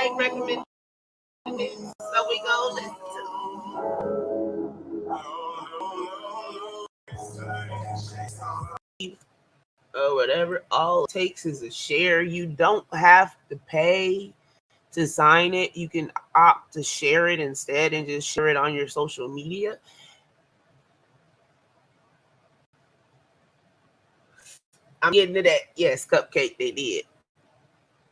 ain't recommending it, so we go listen to or whatever. All it takes is a share. You don't have to pay to sign it. You can opt to share it instead and just share it on your social media. I'm getting to that. Yes, Cupcake, they did.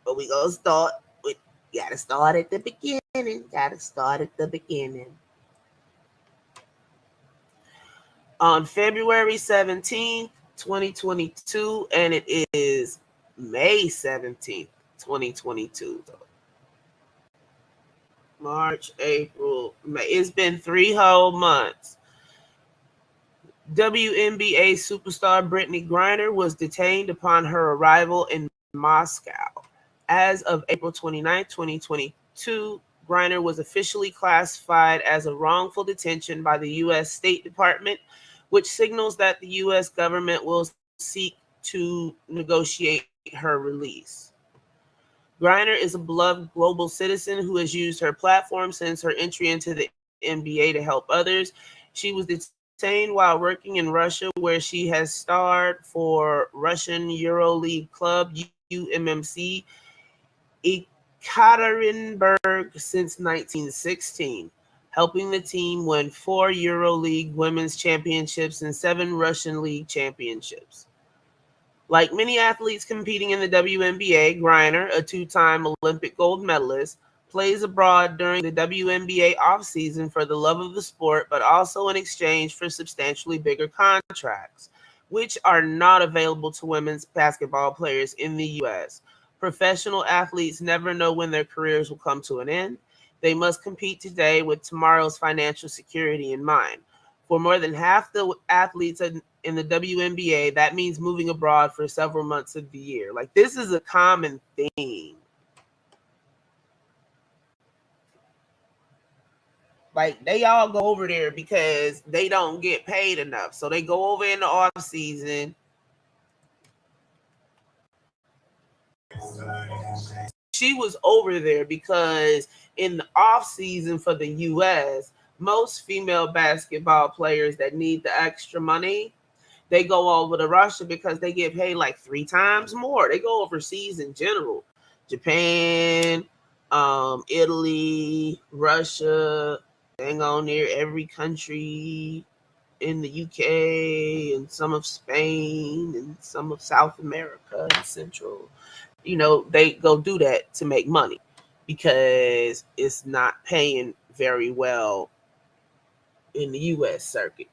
But we gonna start with, gotta start at the beginning. Gotta start at the beginning. On February 17th, 2022, and it is May 17th, 2022. March, April, May. It's been 3 whole months. WNBA superstar Brittney Griner was detained upon her arrival in Moscow. As of April 29, 2022, Griner was officially classified as a wrongful detention by the U.S. State Department, which signals that the U.S. government will seek to negotiate her release. Griner is a beloved global citizen who has used her platform since her entry into the NBA to help others. She was detained while working in Russia, where she has starred for Russian EuroLeague club UMMC Ekaterinburg since 1916, helping the team win 4 EuroLeague women's championships and 7 Russian league championships. Like many athletes competing in the WNBA, Griner, a 2-time Olympic gold medalist, plays abroad during the WNBA offseason for the love of the sport, but also in exchange for substantially bigger contracts, which are not available to women's basketball players in the U.S. Professional athletes never know when their careers will come to an end. They must compete today with tomorrow's financial security in mind. For more than half the athletes in the WNBA, that means moving abroad for several months of the year. Like, this is a common thing. Like, they all go over there because they don't get paid enough. So they go over in the off season. She was over there because in the off season for the US, most female basketball players that need the extra money, they go over to Russia because they get paid like 3 times more. They go overseas in general. Japan, Italy, Russia, dang on near every country in the UK and some of Spain and some of South America and Central. They go do that to make money because it's not paying very well in the U.S. circuit.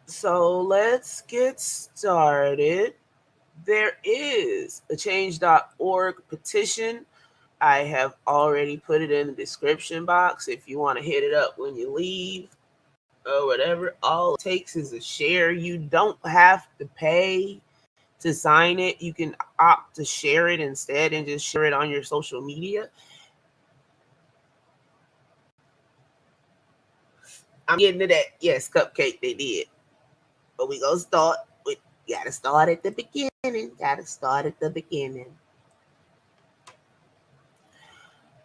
So let's get started. There is a change.org petition. I have already put it in the description box if you want to hit it up when you leave or whatever. All it takes is a share. You don't have to pay to sign it. You can opt to share it instead and just share it on your social media. I'm getting to that. Yes, Cupcake, they did. But we gonna start with, gotta start at the beginning. Gotta start at the beginning.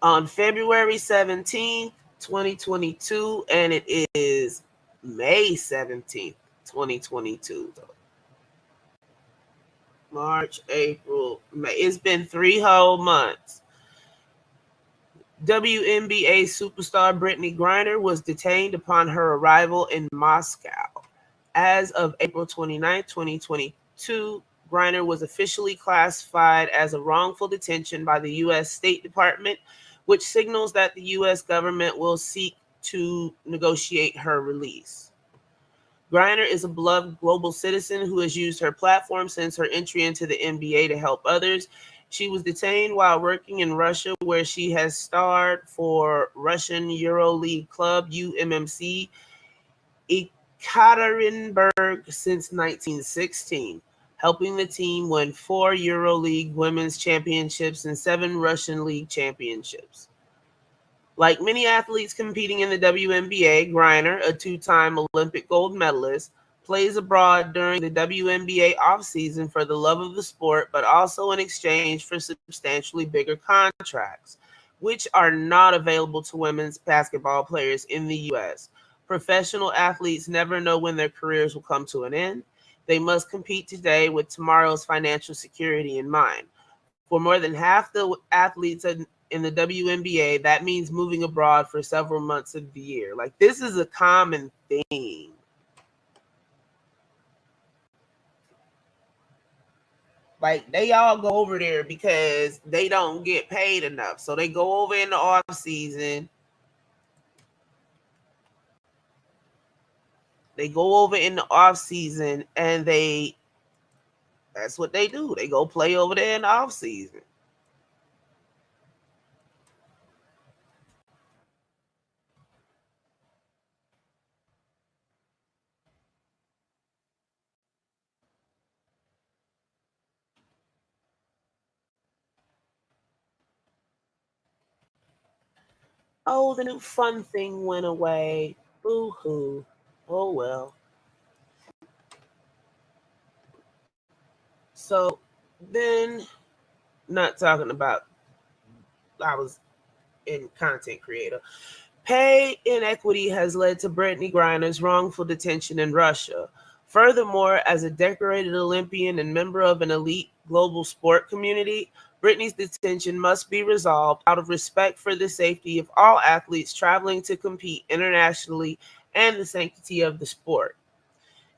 On February 17th, 2022, and it is May 17th, 2022. March, April, May. It's been 3 whole months. WNBA superstar Brittney Griner was detained upon her arrival in Moscow. As of April 29, 2022, Griner was officially classified as a wrongful detention by the U.S. State Department, which signals that the U.S. government will seek to negotiate her release. Griner is a beloved global citizen who has used her platform since her entry into the NBA to help others. She was detained while working in Russia, where she has starred for Russian EuroLeague club UMMC Ekaterinburg since 1916, helping the team win 4 EuroLeague women's championships and 7 Russian league championships. Like many athletes competing in the WNBA, Griner, a 2-time Olympic gold medalist, plays abroad during the WNBA offseason for the love of the sport, but also in exchange for substantially bigger contracts, which are not available to women's basketball players in the U.S. Professional athletes never know when their careers will come to an end. They must compete today with tomorrow's financial security in mind. For more than half the athletes in the WNBA, that means moving abroad for several months of the year. Like, this is a common thing. Like, they all go over there because they don't get paid enough. So they go over in the off season. They go over in the off season and that's what they do. They go play over there in the off season. Oh, the new fun thing went away. Boo hoo. Oh well. So then, not talking about, I was in content creator. Pay inequity has led to Brittney Griner's wrongful detention in Russia. Furthermore, as a decorated Olympian and member of an elite global sport community, Brittney's detention must be resolved out of respect for the safety of all athletes traveling to compete internationally and the sanctity of the sport.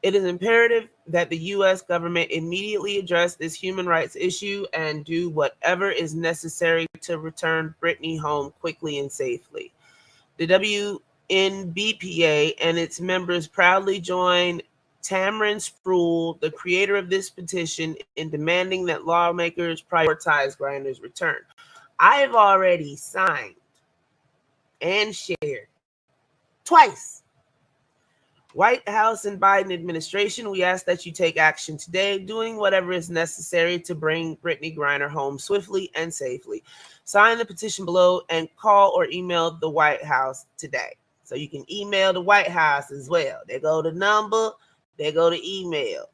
It is imperative that the U.S. government immediately address this human rights issue and do whatever is necessary to return Brittney home quickly and safely. The WNBPA and its members proudly join Tamron Spruill, the creator of this petition, in demanding that lawmakers prioritize Griner's return. I have already signed and shared twice. White House and Biden administration, we ask that you take action today, doing whatever is necessary to bring Brittney Griner home swiftly and safely. Sign the petition below and call or email the White House today. So you can email the White House as well. They go to number, they go to email.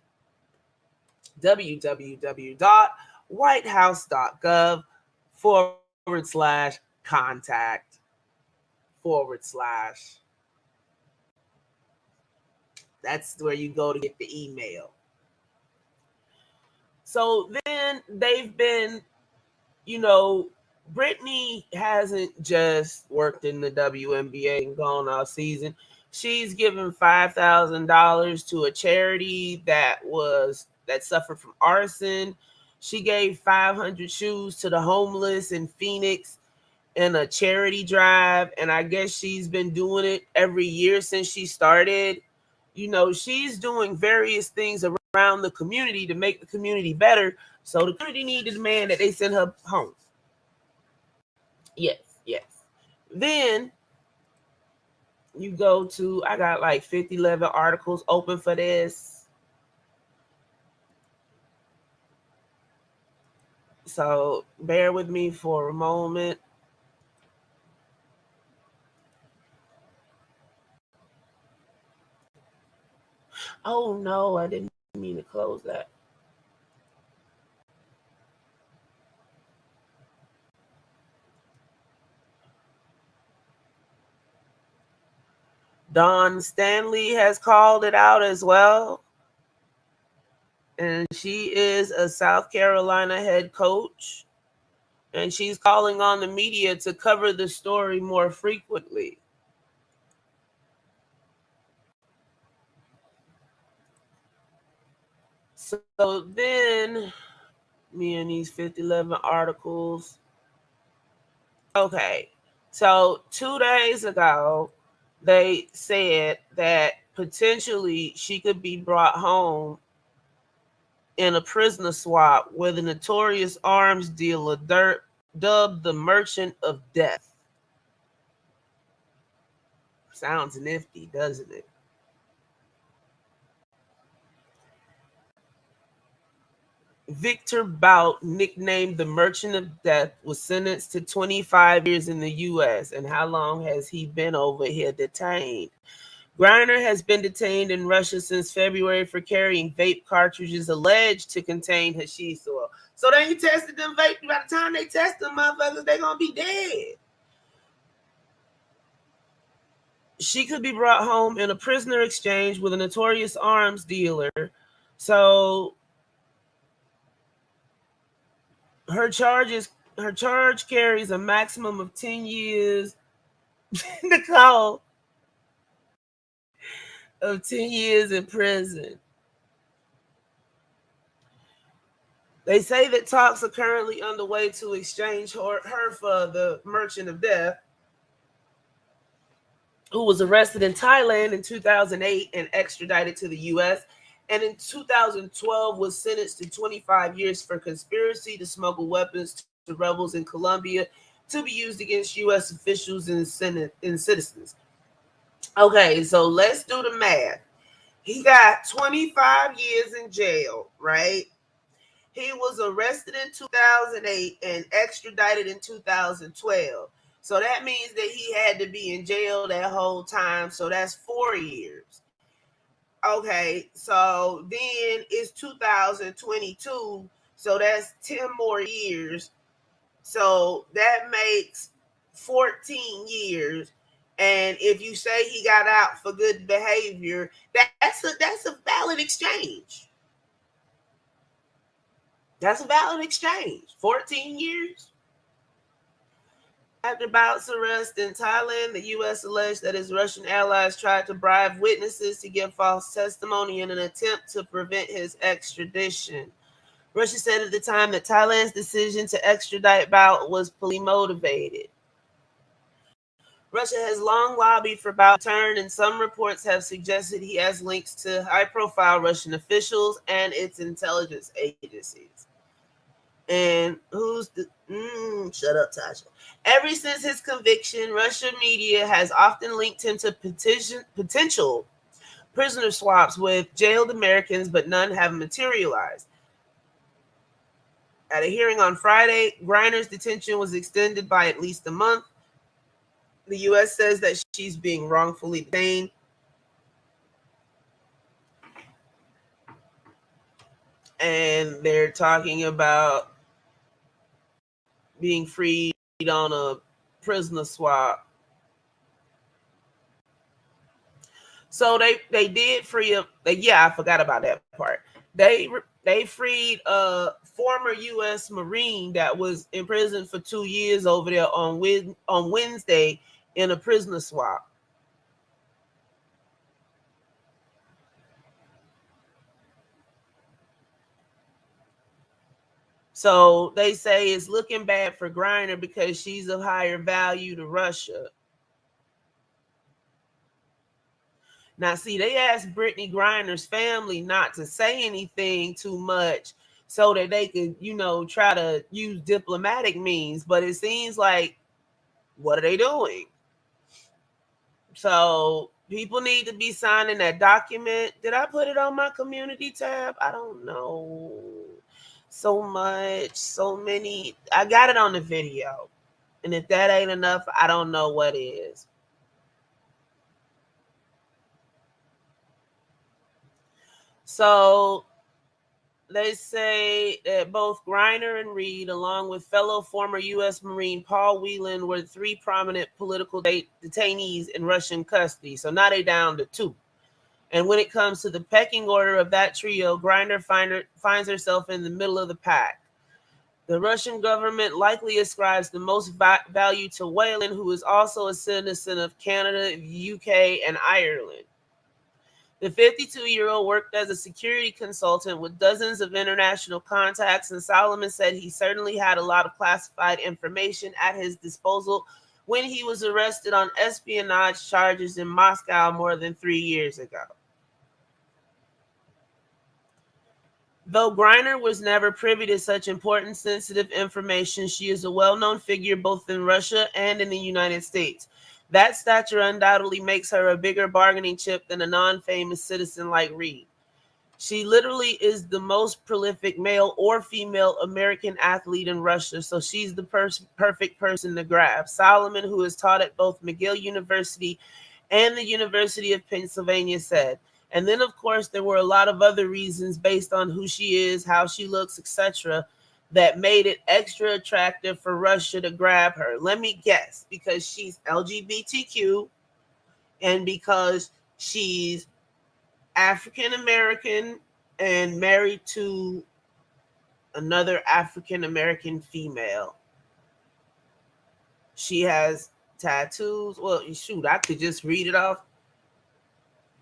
www.whitehouse.gov/contact/ That's where you go to get the email. So then they've been, Brittney hasn't just worked in the WNBA and gone all season. She's given $5,000 to a charity that suffered from arson. She gave 500 shoes to the homeless in Phoenix in a charity drive, and I guess she's been doing it every year since she started. She's doing various things around the community to make the community better. So the community needed a demand that they send her home. Yes. Then you go to, I got like 11 articles open for this. So bear with me for a moment. Oh no, I didn't mean to close that. Dawn Stanley has called it out as well. And she is a South Carolina head coach. And she's calling on the media to cover the story more frequently. So then, me and these 11 articles. Okay, so 2 days ago, they said that potentially she could be brought home in a prisoner swap with a notorious arms dealer dubbed the Merchant of Death. Sounds nifty, doesn't it? Victor Bout, nicknamed the Merchant of Death, was sentenced to 25 years in the U.S. And how long has he been over here detained? Griner has been detained in Russia since February for carrying vape cartridges alleged to contain hashish oil. So they ain't tested them vape. By the time they test them motherfuckers, they're going to be dead. She could be brought home in a prisoner exchange with a notorious arms dealer. So her charge carries a maximum of 10 years. Nicole, of 10 years in prison. They say that talks are currently underway to exchange her for the Merchant of Death, who was arrested in Thailand in 2008 and extradited to the U.S., and in 2012 was sentenced to 25 years for conspiracy to smuggle weapons to rebels in Colombia to be used against U.S. officials and citizens. Okay, so let's do the math. He got 25 years in jail, right? He was arrested in 2008 and extradited in 2012. So that means that he had to be in jail that whole time. So that's 4 years. Okay, so then it's 2022. So that's 10 more years. So that makes 14 years. And if you say he got out for good behavior, that's a valid exchange. That's a valid exchange. 14 years. After Bout's arrest in Thailand, the U.S. alleged that his Russian allies tried to bribe witnesses to give false testimony in an attempt to prevent his extradition. Russia said at the time that Thailand's decision to extradite Bout was politically motivated. Russia has long lobbied for Bout's return, and some reports have suggested he has links to high-profile Russian officials and its intelligence agencies. And who's the shut up, Tasha. Ever since his conviction, Russian media has often linked him to potential prisoner swaps with jailed Americans, but none have materialized. At a hearing on Friday, Griner's detention was extended by at least a month. The U.S. says that she's being wrongfully detained. And they're talking about being freed on a prisoner swap. So they did free up. Yeah, I forgot about that part. They freed a former U.S. Marine that was in prison for 2 years over there on Wednesday in a prisoner swap. So they say it's looking bad for Griner because she's of higher value to Russia. Now, see, they asked Brittney Griner's family not to say anything too much so that they could, try to use diplomatic means. But it seems like, what are they doing? So people need to be signing that document. Did I put it on my community tab? I don't know. So much, so many. I got it on the video. And if that ain't enough, I don't know what is. So they say that both Griner and Reed, along with fellow former U.S. Marine Paul Whelan, were 3 prominent political detainees in Russian custody. So now they down to 2. And when it comes to the pecking order of that trio, Griner finds herself in the middle of the pack. The Russian government likely ascribes the most value to Whelan, who is also a citizen of Canada, the UK, and Ireland. The 52-year-old worked as a security consultant with dozens of international contacts, and Solomon said he certainly had a lot of classified information at his disposal when he was arrested on espionage charges in Moscow more than 3 years ago. Though Griner was never privy to such important sensitive information, she is a well-known figure both in Russia and in the United States. That stature undoubtedly makes her a bigger bargaining chip than a non-famous citizen like Reed. She literally is the most prolific male or female American athlete in Russia, so she's the perfect person to grab. Solomon, who has taught at both McGill University and the University of Pennsylvania said. And then, of course, there were a lot of other reasons based on who she is, how she looks, etc., that made it extra attractive for Russia to grab her. Let me guess, because she's LGBTQ and because she's African American and married to another African American female. She has tattoos. Well, shoot, I could just read it off.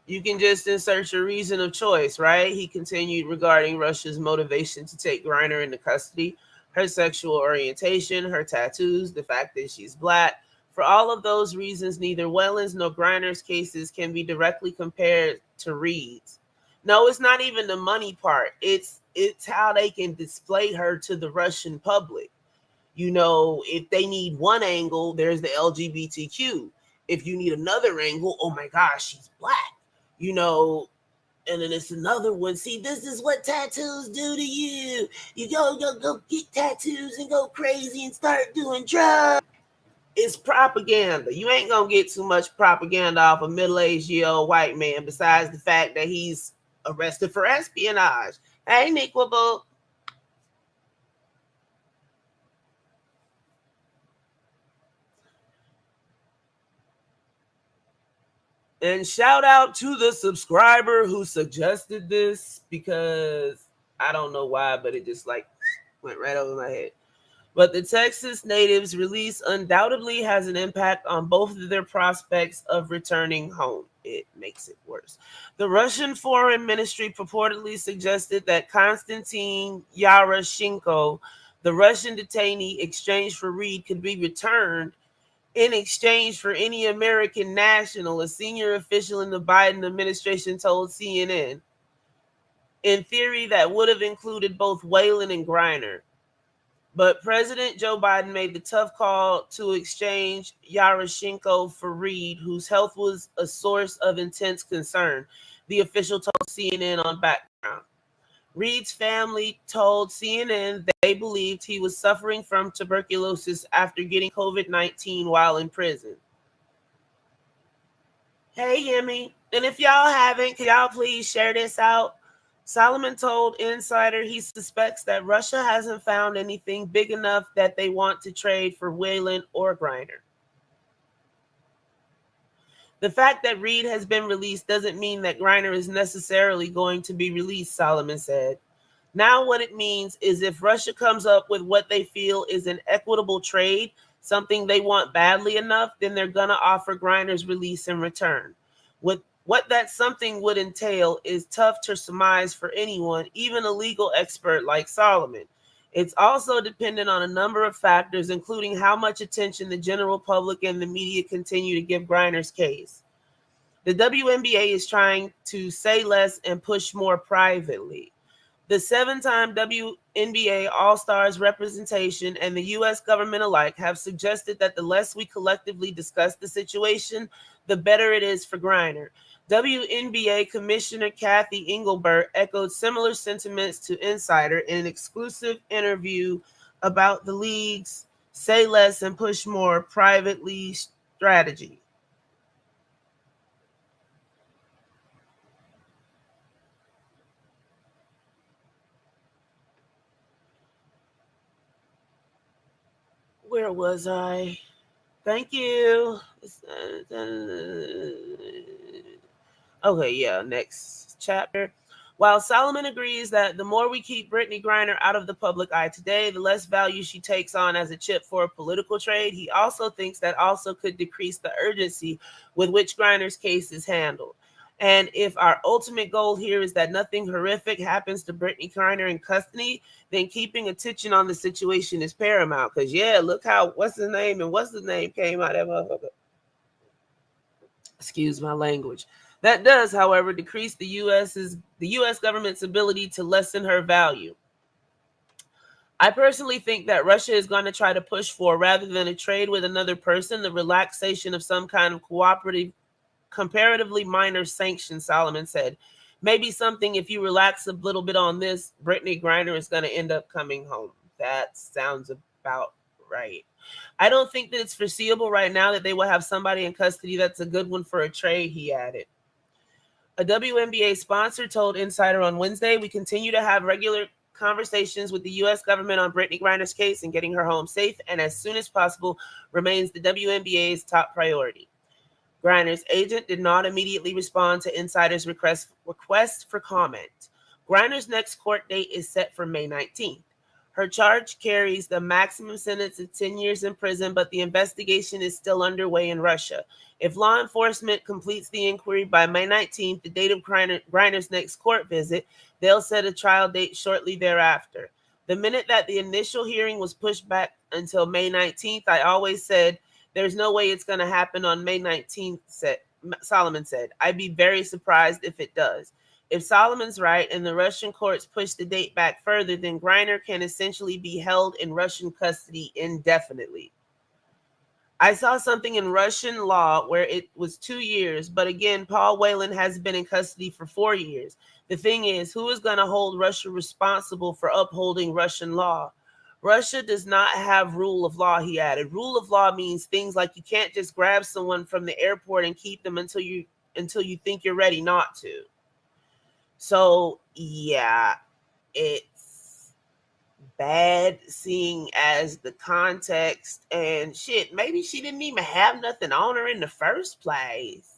You can just insert your reason of choice, right? He continued regarding Russia's motivation to take Griner into custody, her sexual orientation, her tattoos, the fact that she's black. For all of those reasons, neither Whelan's nor Griner's cases can be directly compared to Reed's. No, it's not even the money part. It's how they can display her to the Russian public. You know, if they need one angle, there's the LGBTQ. If you need another angle, oh my gosh, she's black. You know, and then it's another one. See, this is what tattoos do to you. You go get tattoos and go crazy and start doing drugs. It's propaganda. You ain't gonna get too much propaganda off a middle-aged year-old white man besides the fact that he's arrested for espionage. Hey, Nick Wabo. And shout out to the subscriber who suggested this, because I don't know why, but it just like went right over my head. But the Texas natives' release undoubtedly has an impact on both of their prospects of returning home. It makes it worse. The Russian Foreign Ministry purportedly suggested that Konstantin Yaroshenko, the Russian detainee exchanged for Reed, could be returned in exchange for any American national, a senior official in the Biden administration told CNN. In theory, that would have included both Whelan and Griner. But President Joe Biden made the tough call to exchange Yaroshenko for Reed, whose health was a source of intense concern, the official told CNN on background. Reed's family told CNN they believed he was suffering from tuberculosis after getting COVID-19 while in prison. Hey, Yemi. And if y'all haven't, can y'all please share this out? Solomon told Insider he suspects that Russia hasn't found anything big enough that they want to trade for Whelan or Griner. The fact that Reed has been released doesn't mean that Griner is necessarily going to be released, Solomon said. Now what it means is if Russia comes up with what they feel is an equitable trade, something they want badly enough, then they're going to offer Griner's release in return. What that something would entail is tough to surmise for anyone, even a legal expert like Solomon. It's also dependent on a number of factors, including how much attention the general public and the media continue to give Griner's case. The WNBA is trying to say less and push more privately. The 7-time WNBA All-Stars representation and the U.S. government alike have suggested that the less we collectively discuss the situation, the better it is for Griner. WNBA Commissioner Kathy Engelbert echoed similar sentiments to Insider in an exclusive interview about the league's say less and push more privately strategy. Where was I? Thank you. Okay, yeah, next chapter. While Solomon agrees that the more we keep Brittney Griner out of the public eye today, the less value she takes on as a chip for a political trade, he also thinks that also could decrease the urgency with which Griner's case is handled. And if our ultimate goal here is that nothing horrific happens to Brittney Griner in custody, then keeping attention on the situation is paramount. Because, yeah, look how what's the name came out of that motherfucker. Excuse my language. That does, however, decrease the U.S. government's ability to lessen her value. I personally think that Russia is going to try to push for, rather than a trade with another person, the relaxation of some kind of cooperative, comparatively minor sanctions, Solomon said. Maybe something, if you relax a little bit on this, Brittney Griner is going to end up coming home. That sounds about right. I don't think that it's foreseeable right now that they will have somebody in custody that's a good one for a trade, he added. A WNBA sponsor told Insider on Wednesday, we continue to have regular conversations with the U.S. government on Brittney Griner's case and getting her home safe and as soon as possible remains the WNBA's top priority. Griner's agent did not immediately respond to Insider's request for comment. Griner's next court date is set for May 19th. Her charge carries the maximum sentence of 10 years in prison, but the investigation is still underway in Russia. If law enforcement completes the inquiry by May 19th, the date of Griner's next court visit, they'll set a trial date shortly thereafter. The minute that the initial hearing was pushed back until May 19th, I always said, there's no way it's going to happen on May 19th, Solomon said. I'd be very surprised if it does. If Solomon's right and the Russian courts push the date back further, then Griner can essentially be held in Russian custody indefinitely. I saw something in Russian law where it was 2 years, but again, Paul Whelan has been in custody for 4 years. The thing is, who is going to hold Russia responsible for upholding Russian law? Russia does not have rule of law, he added. Rule of law means things like you can't just grab someone from the airport and keep them until you think you're ready not to. So, yeah, it's bad seeing as the context and shit. Maybe she didn't even have nothing on her in the first place.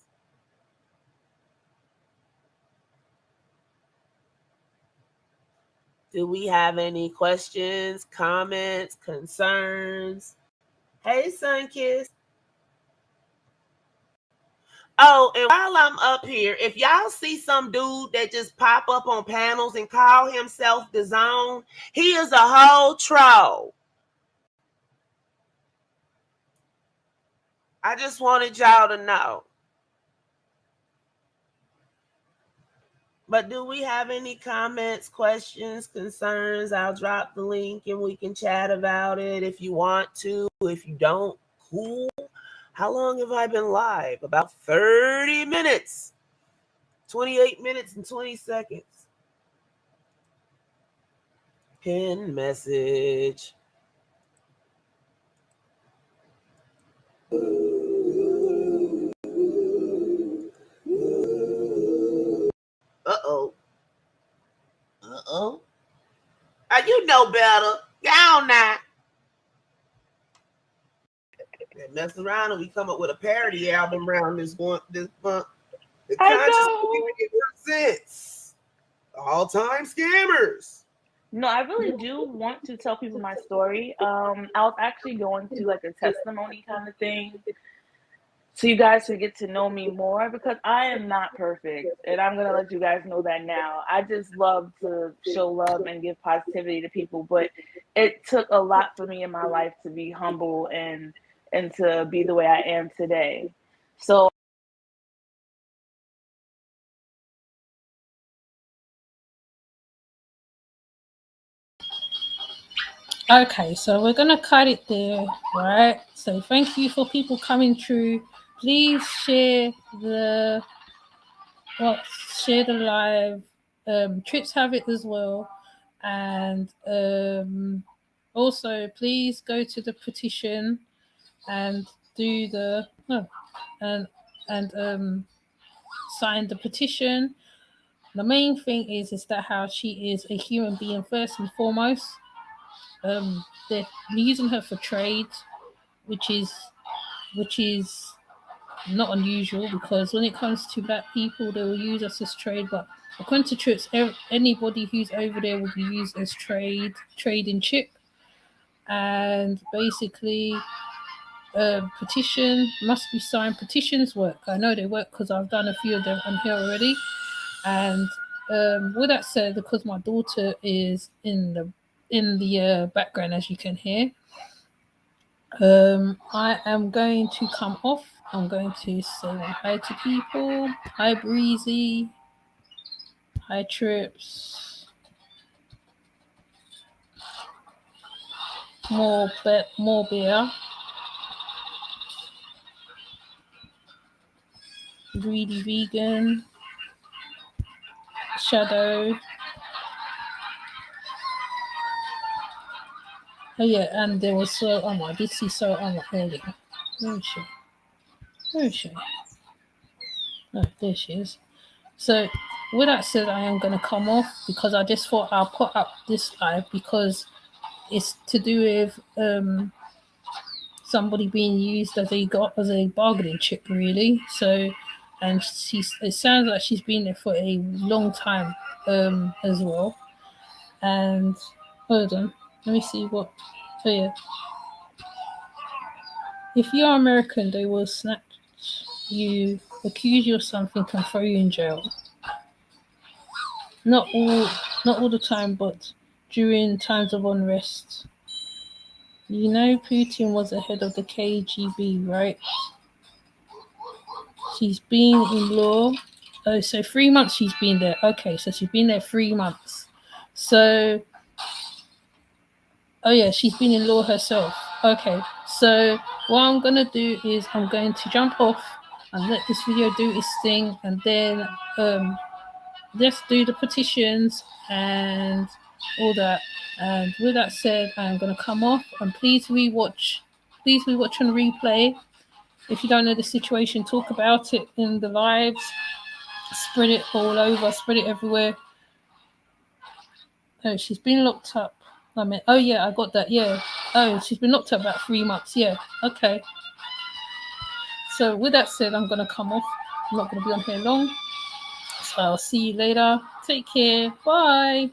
Do we have any questions, comments, concerns? Hey, Sunkiss. Oh, and while I'm up here, if y'all see some dude that just pop up on panels and call himself the Zone, he is a whole troll. I just wanted y'all to know. But do we have any comments, questions, concerns? I'll drop the link and we can chat about it if you want to. If you don't, cool. How long have I been live? About 30 minutes. 28 minutes and 20 seconds. Pin message. Uh-oh. Uh-oh. You know better. Go on now. Mess around and we come up with a parody album around this month. The conscious sense. All-time scammers. No, I really do want to tell people my story. I was actually going to like a testimony kind of thing, so you guys can get to know me more, because I am not perfect, and I'm gonna let you guys know that now. I just love to show love and give positivity to people, but it took a lot for me in my life to be humble and to be the way I am today. So okay, so we're gonna cut it there, right? So thank you for people coming through. Please share the live. Trips have it as well, and also please go to the petition and do the sign the petition. The main thing is that how she is a human being first and foremost. They're using her for trade, which is not unusual, because when it comes to black people, they will use us as trade. But according to Trips, anybody who's over there will be used as trading chip. And basically, petition must be signed. Petitions work. I know they work because I've done a few of them on here already. And with that said, because my daughter is in the background, as you can hear, I am going to come off. I'm going to say hi to people. Hi, Breezy. Hi, Trips. More beer. Greedy Vegan. Shadow. Oh yeah, and there was I did see earlier. Where is she? Where is she? Oh, there she is. So with that said, I am gonna come off because I just thought I'll put up this live because it's to do with somebody being used as a bargaining chip, really. So, and it sounds like she's been there for a long time, as well. And hold on, let me see what. Oh yeah, if you're American, they will snatch you, accuse you of something, and throw you in jail. Not all the time, but during times of unrest. You know, Putin was the head of the KGB, right? She's been in law. Oh, so 3 months she's been there. Okay, so she's been there 3 months. So, oh yeah, she's been in law herself. Okay, so what I'm going to do is I'm going to jump off and let this video do its thing. And then let's do the petitions and all that. And with that said, I'm going to come off and please rewatch on replay. If you don't know the situation, talk about it in the lives, spread it all over, spread it everywhere. Oh, she's been locked up. Oh yeah, I got that. Yeah. Oh, she's been locked up about 3 months. Yeah. Okay. So with that said, I'm going to come off. I'm not going to be on here long. So I'll see you later. Take care. Bye.